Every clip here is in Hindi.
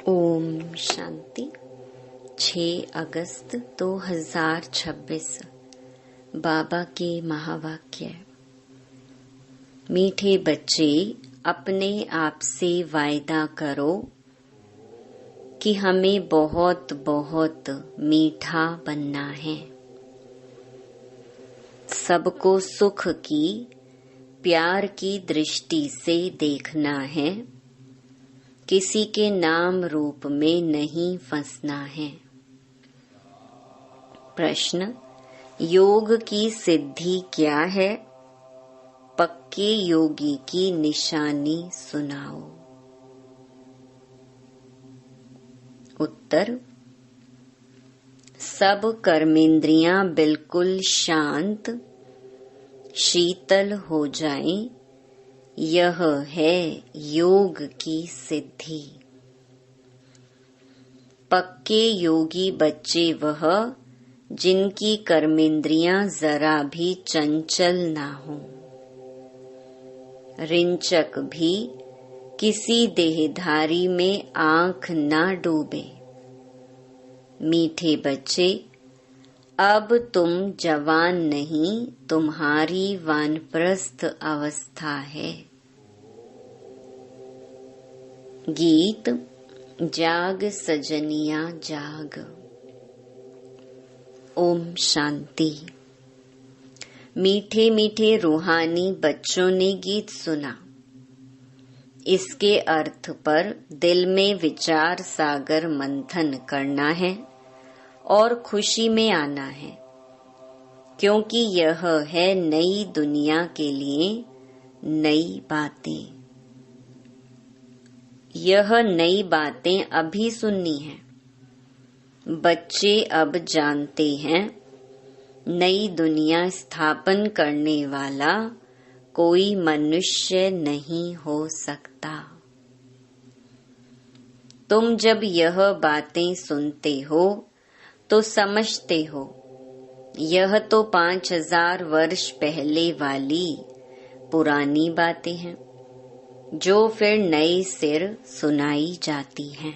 ओम शांति। 6 अगस्त 2026 बाबा के महावाक्य। मीठे बच्चे, अपने आप से वायदा करो कि हमें बहुत बहुत मीठा बनना है। सबको सुख की, प्यार की दृष्टि से देखना है। किसी के नाम रूप में नहीं फंसना है। प्रश्न: योग की सिद्धि क्या है? पक्के योगी की निशानी सुनाओ। उत्तर: सब कर्मेंद्रियां बिल्कुल शांत शीतल हो जाएं, यह है योग की सिद्धि। पक्के योगी बच्चे वह जिनकी कर्मेंद्रियां जरा भी चंचल ना हो, रिंचक भी किसी देहधारी में आंख ना डूबे। मीठे बच्चे, अब तुम जवान नहीं, तुम्हारी वानप्रस्थ अवस्था है। गीत जाग सजनिया जाग। ओम शांति। मीठे मीठे रूहानी बच्चों ने गीत सुना। इसके अर्थ पर दिल में विचार सागर मंथन करना है और खुशी में आना है, क्योंकि यह है नई दुनिया के लिए नई बातें। यह नई बातें अभी सुननी है। बच्चे अब जानते हैं, नई दुनिया स्थापन करने वाला कोई मनुष्य नहीं हो सकता। तुम जब यह बातें सुनते हो तो समझते हो, यह तो 5000 वर्ष पहले वाली पुरानी बातें हैं, जो फिर नए सिर सुनाई जाती हैं।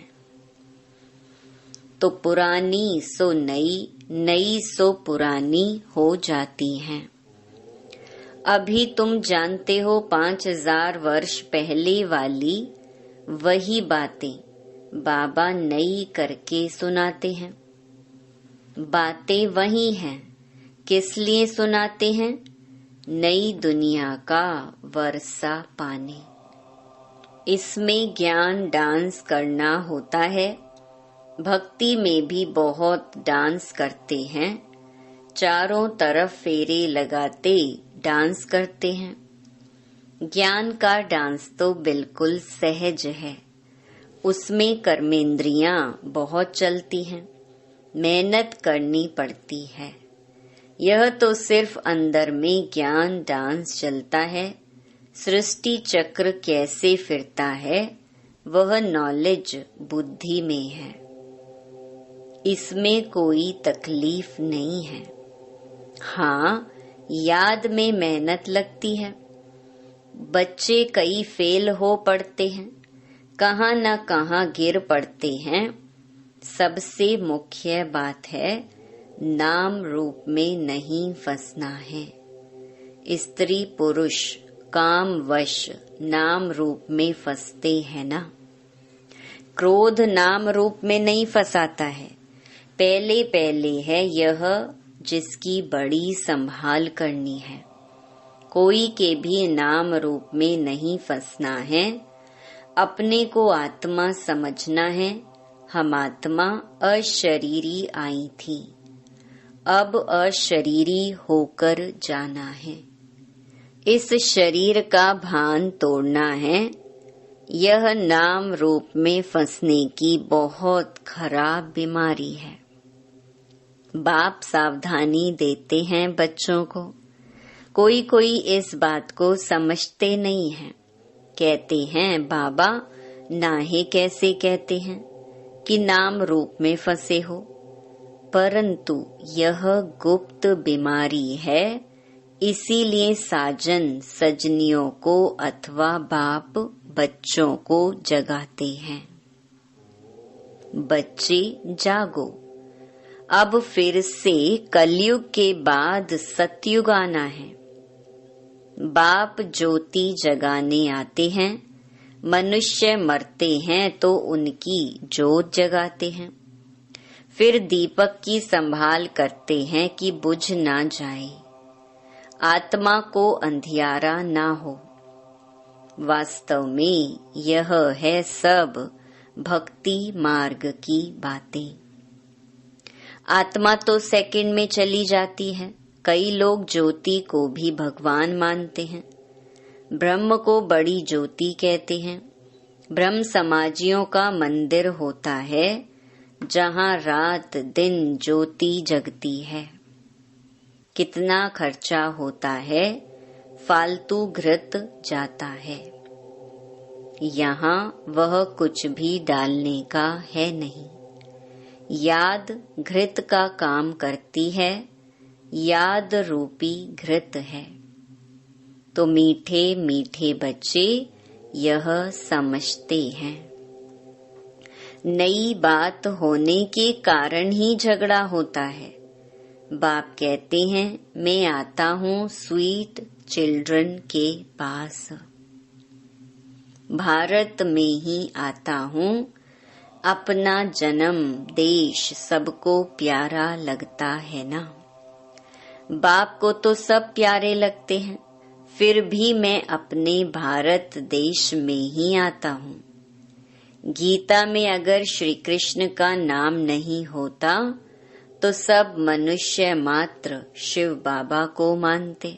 तो पुरानी सो नई, नई सो पुरानी हो जाती हैं। अभी तुम जानते हो 5000 वर्ष पहले वाली वही बातें बाबा नई करके सुनाते हैं। बातें वही हैं, किस लिए सुनाते हैं? नई दुनिया का वर्षा पाने। इसमें ज्ञान डांस करना होता है। भक्ति में भी बहुत डांस करते हैं। चारों तरफ फेरे लगाते डांस करते हैं। ज्ञान का डांस तो बिल्कुल सहज है। उसमें कर्मेंद्रियां बहुत चलती हैं, मेहनत करनी पड़ती है। यह तो सिर्फ अंदर में ज्ञान डांस चलता है। सृष्टि चक्र कैसे फिरता है, वह नॉलेज बुद्धि में है। इसमें कोई तकलीफ नहीं है। हाँ, याद में मेहनत लगती है। बच्चे कई फेल हो पड़ते हैं, कहाँ न कहाँ गिर पड़ते हैं। सबसे मुख्य बात है, नाम रूप में नहीं फंसना है। स्त्री पुरुष काम वश नाम रूप में फंसते हैं ना। क्रोध नाम रूप में नहीं फंसाता है। पहले पहले है यह जिसकी बड़ी संभाल करनी है। कोई के भी नाम रूप में नहीं फंसना है। अपने को आत्मा समझना है। हम आत्मा अशरीरी आई थी, अब अशरीरी होकर जाना है। इस शरीर का भान तोड़ना है। यह नाम रूप में फंसने की बहुत खराब बीमारी है। बाप सावधानी देते हैं बच्चों को। कोई कोई इस बात को समझते नहीं है। कहते हैं, बाबा नाहे कैसे कहते हैं कि नाम रूप में फंसे हो, परंतु यह गुप्त बीमारी है। इसीलिए साजन सजनियों को अथवा बाप बच्चों को जगाते हैं। बच्चे जागो, अब फिर से कलयुग के बाद सतयुग आना है। बाप ज्योति जगाने आते हैं, मनुष्य मरते हैं तो उनकी जोत जगाते हैं, फिर दीपक की संभाल करते हैं कि बुझ ना जाए, आत्मा को अंधियारा ना हो। वास्तव में यह है सब भक्ति मार्ग की बातें। आत्मा तो सेकंड में चली जाती है। कई लोग ज्योति को भी भगवान मानते हैं। ब्रह्म को बड़ी ज्योति कहते हैं। ब्रह्म समाजियों का मंदिर होता है, जहाँ रात दिन ज्योति जगती है। कितना खर्चा होता है, फालतू घृत जाता है। यहाँ वह कुछ भी डालने का है नहीं। याद घृत का काम करती है, याद रूपी घृत है। तो मीठे मीठे बच्चे यह समझते हैं। नई बात होने के कारण ही झगड़ा होता है। बाप कहते हैं, मैं आता हूँ स्वीट चिल्ड्रन के पास। भारत में ही आता हूँ, अपना जन्म देश सबको प्यारा लगता है ना। बाप को तो सब प्यारे लगते हैं, फिर भी मैं अपने भारत देश में ही आता हूँ। गीता में अगर श्री कृष्ण का नाम नहीं होता तो सब मनुष्य मात्र शिव बाबा को मानते।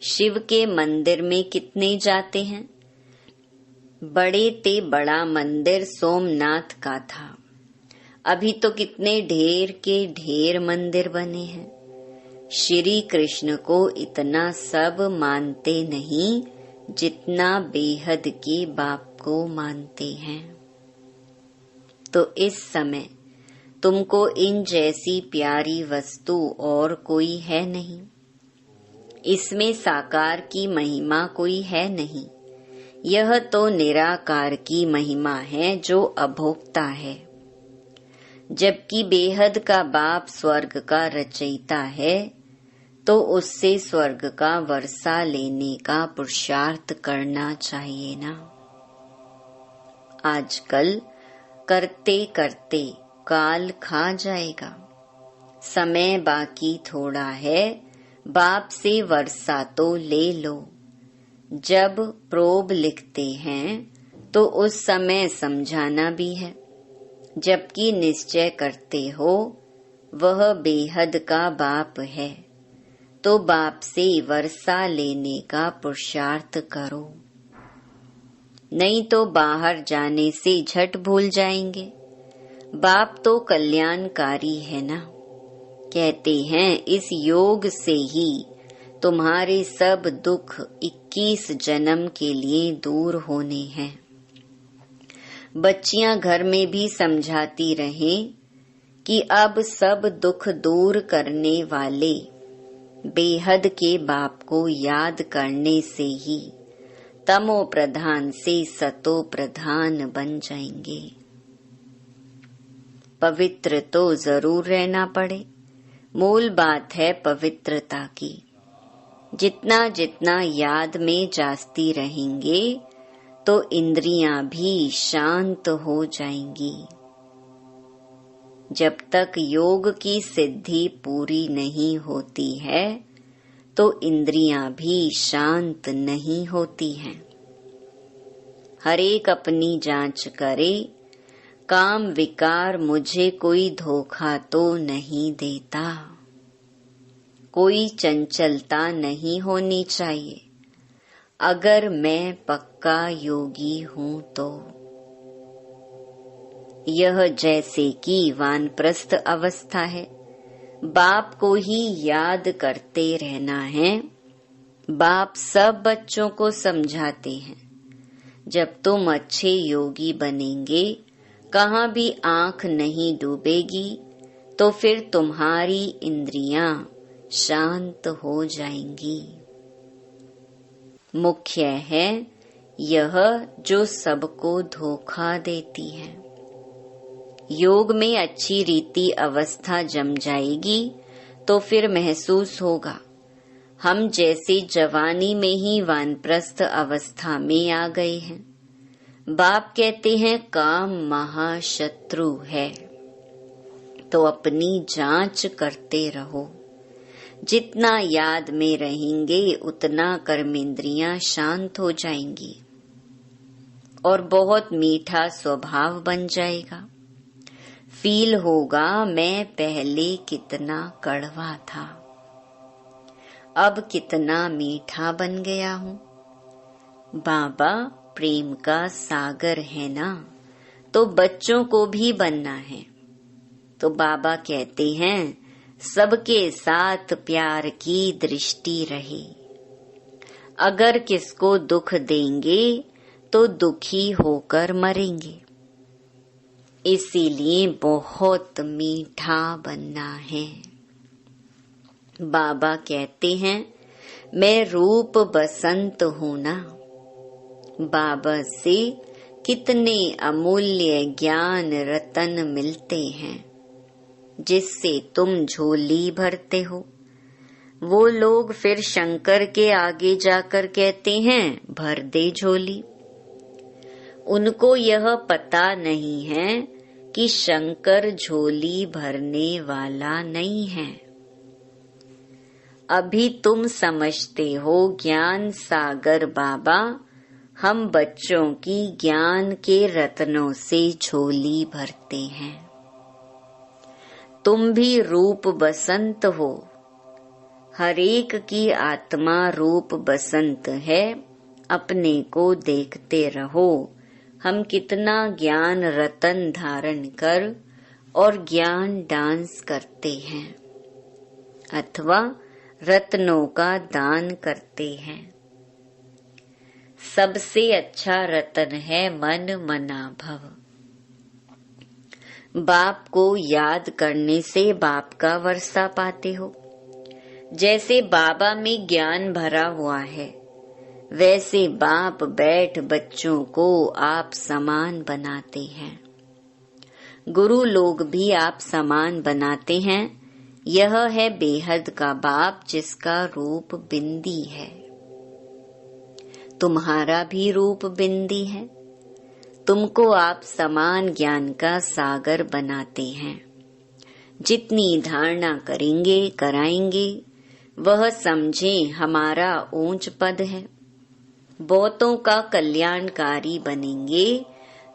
शिव के मंदिर में कितने जाते हैं? बड़े ते बड़ा मंदिर सोमनाथ का था। अभी तो कितने ढेर के ढेर मंदिर बने हैं। श्री कृष्ण को इतना सब मानते नहीं जितना बेहद के बाप को मानते हैं। तो इस समय तुमको इन जैसी प्यारी वस्तु और कोई है नहीं। इसमें साकार की महिमा कोई है नहीं। यह तो निराकार की महिमा है जो अभोक्ता है। जबकि बेहद का बाप स्वर्ग का रचयिता है, तो उससे स्वर्ग का वर्षा लेने का पुरुषार्थ करना चाहिए ना। आजकल करते करते काल खा जाएगा। समय बाकी थोड़ा है, बाप से वर्षा तो ले लो। जब प्रोब लिखते हैं तो उस समय समझाना भी है। जबकि निश्चय करते हो वह बेहद का बाप है, तो बाप से वर्षा लेने का पुरुषार्थ करो। नहीं तो बाहर जाने से झट भूल जाएंगे। बाप तो कल्याणकारी है ना। कहते हैं इस योग से ही तुम्हारे सब दुख 21 जन्म के लिए दूर होने हैं। बच्चियां घर में भी समझाती रहें कि अब सब दुख दूर करने वाले बेहद के बाप को याद करने से ही तमो प्रधान से सतो प्रधान बन जाएंगे। पवित्र तो जरूर रहना पड़े। मूल बात है पवित्रता की। जितना जितना याद में जास्ती रहेंगे तो इंद्रियां भी शांत हो जाएंगी। जब तक योग की सिद्धि पूरी नहीं होती है तो इंद्रियां भी शांत नहीं होती हैं। हर एक अपनी जांच करे, काम विकार मुझे कोई धोखा तो नहीं देता। कोई चंचलता नहीं होनी चाहिए अगर मैं पक्का योगी हूँ तो। यह जैसे कि वानप्रस्थ अवस्था है। बाप को ही याद करते रहना है। बाप सब बच्चों को समझाते हैं, जब तुम अच्छे योगी बनेंगे, कहाँ भी आंख नहीं डूबेगी, तो फिर तुम्हारी इंद्रियां शांत हो जाएंगी। मुख्य है यह जो सबको धोखा देती है। योग में अच्छी रीति अवस्था जम जाएगी तो फिर महसूस होगा हम जैसे जवानी में ही वानप्रस्थ अवस्था में आ गए हैं। बाप कहते हैं काम महाशत्रु है, तो अपनी जांच करते रहो। जितना याद में रहेंगे उतना कर्मेंद्रियां शांत हो जाएंगी और बहुत मीठा स्वभाव बन जाएगा। फील होगा मैं पहले कितना कड़वा था, अब कितना मीठा बन गया हूँ। बाबा प्रेम का सागर है ना, तो बच्चों को भी बनना है। तो बाबा कहते हैं सबके साथ प्यार की दृष्टि रहे। अगर किसको दुख देंगे तो दुखी होकर मरेंगे। इसीलिए बहुत मीठा बनना है। बाबा कहते हैं मैं रूप बसंत हूँ ना। बाबा से कितने अमूल्य ज्ञान रतन मिलते हैं जिससे तुम झोली भरते हो। वो लोग फिर शंकर के आगे जाकर कहते हैं भर दे झोली। उनको यह पता नहीं है कि शंकर झोली भरने वाला नहीं है। अभी तुम समझते हो ज्ञान सागर बाबा हम बच्चों की ज्ञान के रत्नों से झोली भरते हैं। तुम भी रूप बसंत हो। हरेक की आत्मा रूप बसंत है। अपने को देखते रहो हम कितना ज्ञान रतन धारण कर और ज्ञान डांस करते हैं अथवा रत्नों का दान करते हैं। सबसे अच्छा रतन है मन मना भव। बाप को याद करने से बाप का वर्षा पाते हो। जैसे बाबा में ज्ञान भरा हुआ है वैसे बाप बैठ बच्चों को आप समान बनाते हैं। गुरु लोग भी आप समान बनाते हैं। यह है बेहद का बाप जिसका रूप बिंदी है। तुम्हारा भी रूप बिंदी है। तुमको आप समान ज्ञान का सागर बनाते हैं। जितनी धारणा करेंगे कराएंगे वह समझें हमारा ऊंच पद है। बहुतों का कल्याणकारी बनेंगे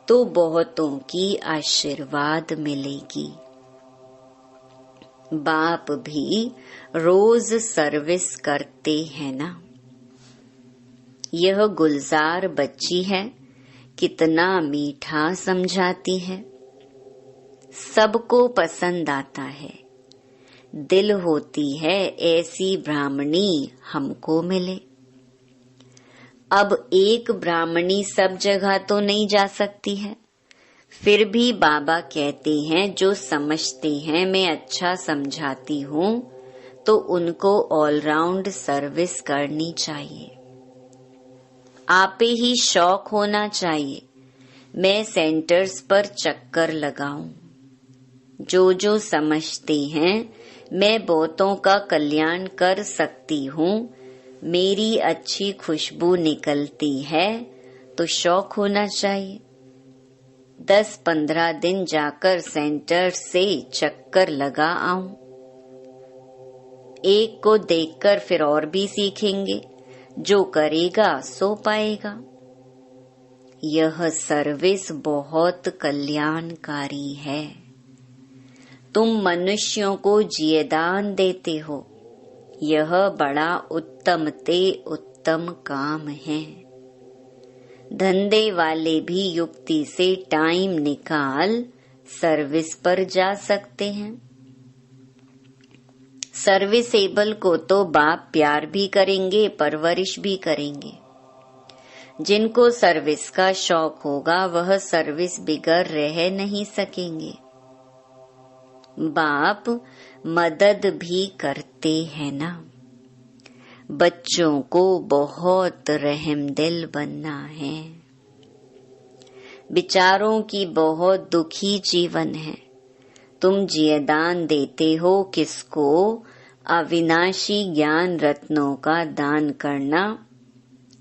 तो बहुतों की आशीर्वाद मिलेगी। बाप भी रोज सर्विस करते हैं ना। यह गुलजार बच्ची है कितना मीठा समझाती है। सबको पसंद आता है। दिल होती है ऐसी ब्राह्मणी हमको मिले। अब एक ब्राह्मणी सब जगह तो नहीं जा सकती है। फिर भी बाबा कहते हैं जो समझते हैं मैं अच्छा समझाती हूँ तो उनको ऑलराउंड सर्विस करनी चाहिए। आपे ही शौक होना चाहिए मैं सेंटर्स पर चक्कर लगाऊं। जो समझते हैं मैं बहुतों का कल्याण कर सकती हूँ, मेरी अच्छी खुशबू निकलती है तो शौक होना चाहिए। 10-15 दिन जाकर सेंटर से चक्कर लगा आऊं। एक को देखकर फिर और भी सीखेंगे। जो करेगा सो पाएगा। यह सर्विस बहुत कल्याणकारी है। तुम मनुष्यों को जियेदान देते हो। यह बड़ा उत्तम ते उत्तम काम है। धंधे वाले भी युक्ति से टाइम निकाल सर्विस पर जा सकते हैं। सर्विसेबल को तो बाप प्यार भी करेंगे परवरिश भी करेंगे। जिनको सर्विस का शौक होगा वह सर्विस बिगर रह नहीं सकेंगे। बाप मदद भी करते हैं ना। बच्चों को बहुत रहमदिल बनना है। विचारों की बहुत दुखी जीवन है। तुम जियदान देते हो किसको? अविनाशी ज्ञान रत्नों का दान करना।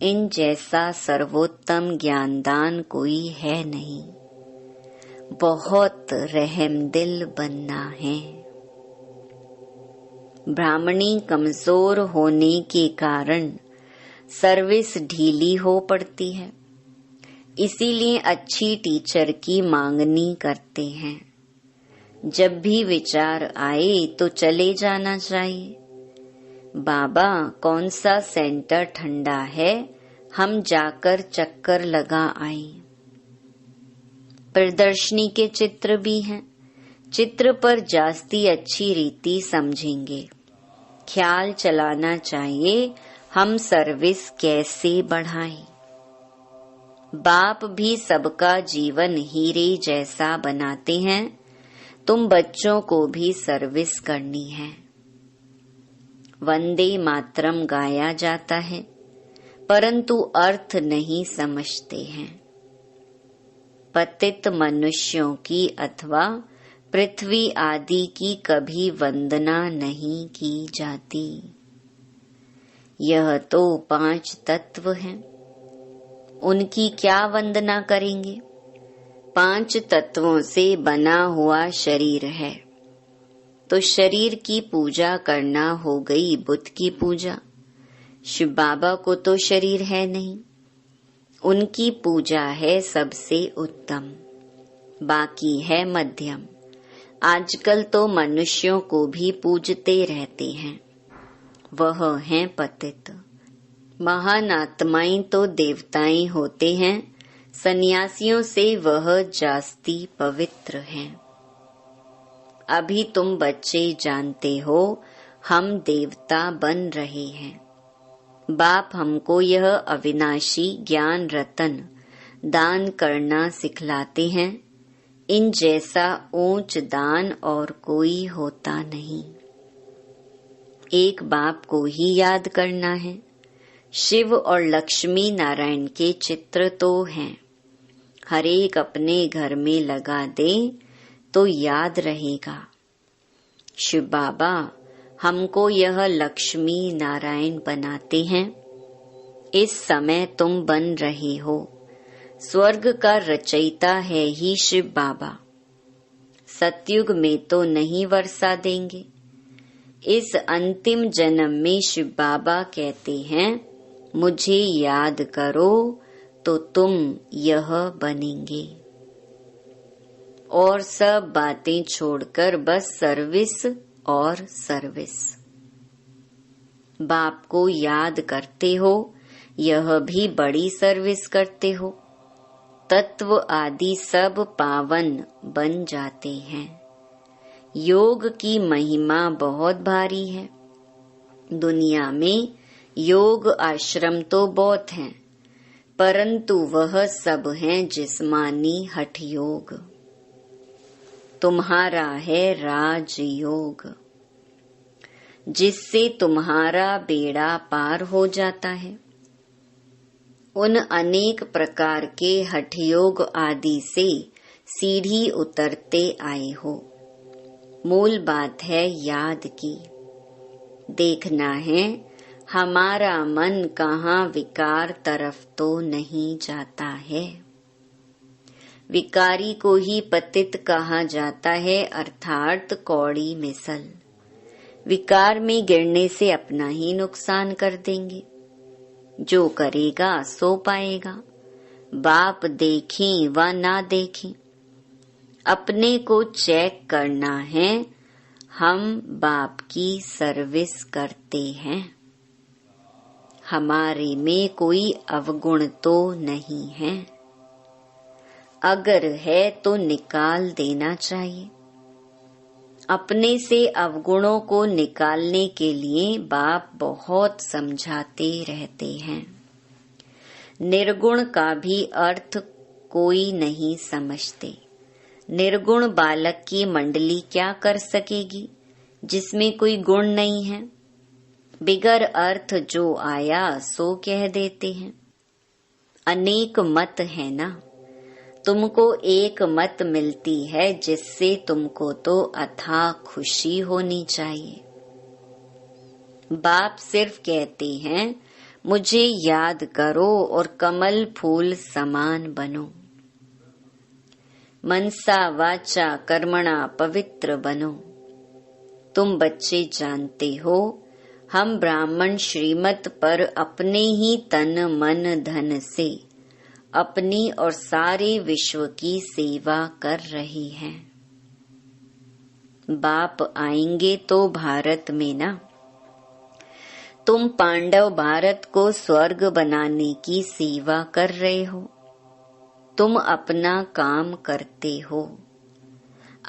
इन जैसा सर्वोत्तम ज्ञान दान कोई है नहीं। बहुत रहमदिल बनना है। ब्राह्मणी कमजोर होने के कारण सर्विस ढीली हो पड़ती है, इसीलिए अच्छी टीचर की मांगनी करते हैं। जब भी विचार आए तो चले जाना चाहिए। बाबा कौन सा सेंटर ठंडा है, हम जाकर चक्कर लगा आए। प्रदर्शनी के चित्र भी हैं। चित्र पर जास्ती अच्छी रीति समझेंगे। ख्याल चलाना चाहिए हम सर्विस कैसे बढ़ाएं। बाप भी सबका जीवन हीरे जैसा बनाते हैं। तुम बच्चों को भी सर्विस करनी है। वंदे मातरम गाया जाता है, परंतु अर्थ नहीं समझते हैं। पतित मनुष्यों की अथवा पृथ्वी आदि की कभी वंदना नहीं की जाती। यह तो 5 तत्व हैं, उनकी क्या वंदना करेंगे? 5 तत्वों से बना हुआ शरीर है, तो शरीर की पूजा करना हो गई बुद्ध की पूजा। शिव बाबा को तो शरीर है नहीं, उनकी पूजा है सबसे उत्तम, बाकी है मध्यम। आजकल तो मनुष्यों को भी पूजते रहते हैं, वह हैं पतित। महान आत्माएं तो देवताएं होते हैं, सन्यासियों से वह जास्ती पवित्र हैं। अभी तुम बच्चे जानते हो हम देवता बन रहे हैं। बाप हमको यह अविनाशी ज्ञान रतन दान करना सिखलाते हैं। इन जैसा ऊंच दान और कोई होता नहीं। एक बाप को ही याद करना है। शिव और लक्ष्मी नारायण के चित्र तो हैं, हर एक अपने घर में लगा दे तो याद रहेगा। शिव बाबा हमको यह लक्ष्मी नारायण बनाते हैं। इस समय तुम बन रहे हो। स्वर्ग का रचयिता है ही शिव बाबा। सतयुग में तो नहीं वर्षा देंगे। इस अंतिम जन्म में शिव बाबा कहते हैं मुझे याद करो तो तुम यह बनेंगे। और सब बातें छोड़कर बस सर्विस और सर्विस। बाप को याद करते हो, यह भी बड़ी सर्विस करते हो। तत्व आदि सब पावन बन जाते हैं। योग की महिमा बहुत भारी है। दुनिया में योग आश्रम तो बहुत हैं, परंतु वह सब हैं जिस्मानी हठ योग। तुम्हारा है राजयोग, जिससे तुम्हारा बेड़ा पार हो जाता है। उन अनेक प्रकार के हठ योग आदि से सीढ़ी उतरते आए हो। मूल बात है याद की। देखना है हमारा मन कहाँ विकार तरफ तो नहीं जाता है। विकारी को ही पतित कहा जाता है, अर्थात कौड़ी मिसल। विकार में गिरने से अपना ही नुकसान कर देंगे। जो करेगा सो पाएगा। बाप देखें व ना देखें, अपने को चेक करना है। हम बाप की सर्विस करते हैं। हमारे में कोई अवगुण तो नहीं है। अगर है तो निकाल देना चाहिए। अपने से अवगुणों को निकालने के लिए बाप बहुत समझाते रहते हैं। निर्गुण का भी अर्थ कोई नहीं समझते। निर्गुण बालक की मंडली क्या कर सकेगी जिसमें कोई गुण नहीं है। बिगर अर्थ जो आया सो कह देते हैं। अनेक मत है ना, तुमको एक मत मिलती है जिससे तुमको तो अथाह खुशी होनी चाहिए। बाप सिर्फ कहते हैं मुझे याद करो और कमल फूल समान बनो। मनसा वाचा कर्मणा पवित्र बनो। तुम बच्चे जानते हो हम ब्राह्मण श्रीमत पर अपने ही तन मन धन से अपनी और सारे विश्व की सेवा कर रहे हैं। बाप आएंगे तो भारत में ना। तुम पांडव भारत को स्वर्ग बनाने की सेवा कर रहे हो। तुम अपना काम करते हो।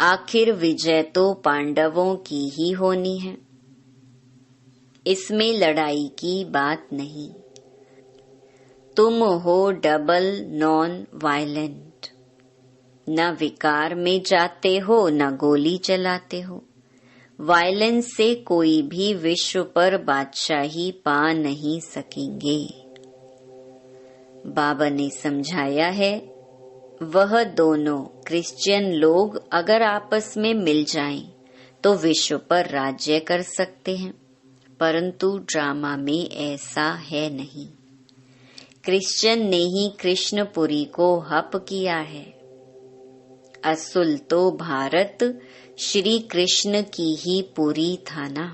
आखिर विजय तो पांडवों की ही होनी है। इसमें लड़ाई की बात नहीं। तुम हो डबल नॉन वायलेंट। न विकार में जाते हो न गोली चलाते हो। वायलेंस से कोई भी विश्व पर बादशाही पा नहीं सकेंगे। बाबा ने समझाया है वह दोनों क्रिश्चियन लोग अगर आपस में मिल जाएं तो विश्व पर राज्य कर सकते हैं, परंतु ड्रामा में ऐसा है नहीं। क्रिश्चियन ने ही कृष्णपुरी को हप किया है। असुल तो भारत श्री कृष्ण की ही पुरी था ना।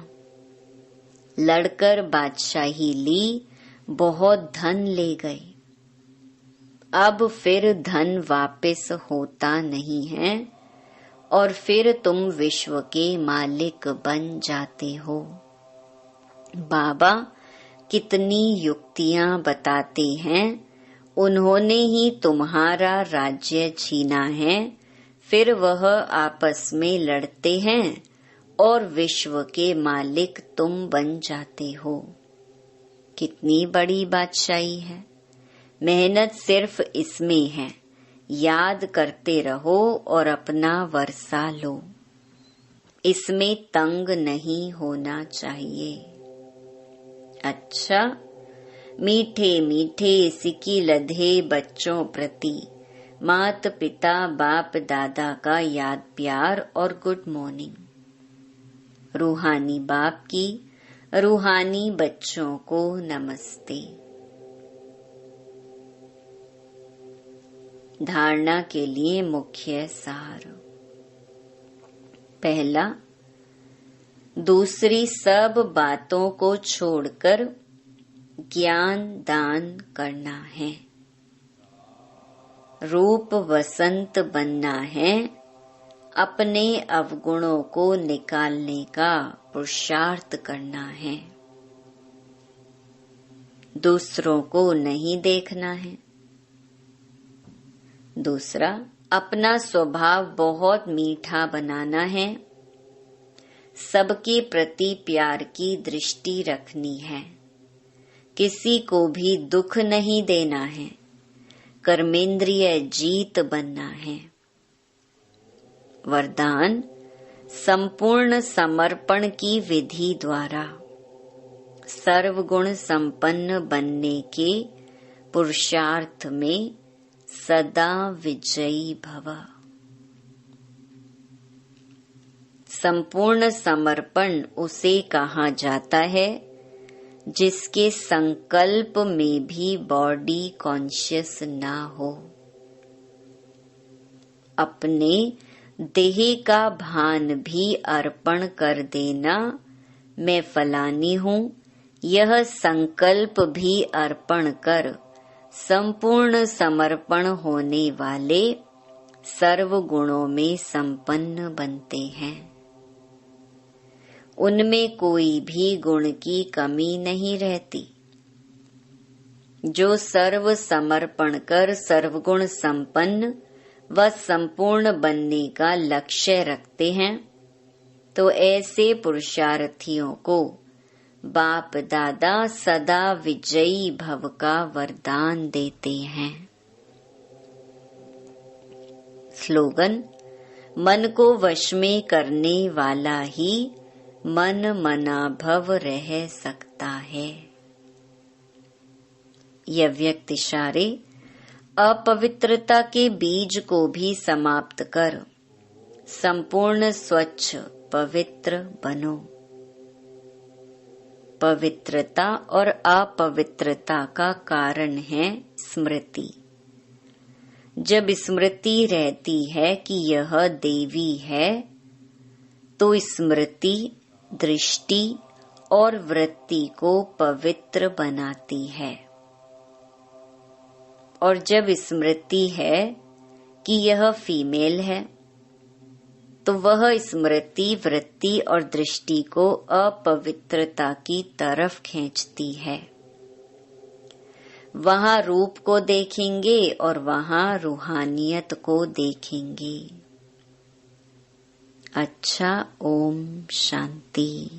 लड़कर बादशाही ली, बहुत धन ले गए। अब फिर धन वापस होता नहीं है और फिर तुम विश्व के मालिक बन जाते हो। बाबा कितनी युक्तियां बताते हैं। उन्होंने ही तुम्हारा राज्य छीना है, फिर वह आपस में लड़ते हैं और विश्व के मालिक तुम बन जाते हो। कितनी बड़ी बादशाही है। मेहनत सिर्फ इसमें है, याद करते रहो और अपना वर्षा लो। इसमें तंग नहीं होना चाहिए। अच्छा, मीठे मीठे सिकी लधे बच्चों प्रति मात पिता बाप दादा का याद प्यार और गुड मॉर्निंग। रूहानी बाप की रूहानी बच्चों को नमस्ते। धारणा के लिए मुख्य सार। पहला, दूसरी सब बातों को छोड़कर ज्ञान दान करना है। रूप वसंत बनना है। अपने अवगुणों को निकालने का पुरुषार्थ करना है। दूसरों को नहीं देखना है। दूसरा, अपना स्वभाव बहुत मीठा बनाना है। सबके प्रति प्यार की दृष्टि रखनी है। किसी को भी दुख नहीं देना है। कर्मेंद्रिय जीत बनना है। वरदान, संपूर्ण समर्पण की विधि द्वारा सर्वगुण संपन्न बनने के पुरुषार्थ में सदा विजयी भव। संपूर्ण समर्पण उसे कहा जाता है जिसके संकल्प में भी बॉडी कॉन्शियस ना हो। अपने देह का भान भी अर्पण कर देना, मैं फलानी हूँ, यह संकल्प भी अर्पण कर संपूर्ण समर्पण होने वाले सर्व गुणों में संपन्न बनते हैं। उनमें कोई भी गुण की कमी नहीं रहती। जो सर्व समर्पण कर सर्वगुण संपन्न व संपूर्ण बनने का लक्ष्य रखते हैं, तो ऐसे पुरुषार्थियों को बाप दादा सदा विजयी भव का वरदान देते हैं। स्लोगन, मन को वश में करने वाला ही मन मना भव रह सकता है। यह व्यक्त इशारे अपवित्रता के बीज को भी समाप्त कर संपूर्ण स्वच्छ पवित्र बनो। पवित्रता और अपवित्रता का कारण है स्मृति। जब स्मृति रहती है कि यह देवी है, तो स्मृति दृष्टि और वृत्ति को पवित्र बनाती है। और जब स्मृति है कि यह फीमेल है, तो वह स्मृति वृत्ति और दृष्टि को अपवित्रता की तरफ खींचती है। वहां रूप को देखेंगे और वहां रूहानियत को देखेंगे। अच्छा, ओम शांति।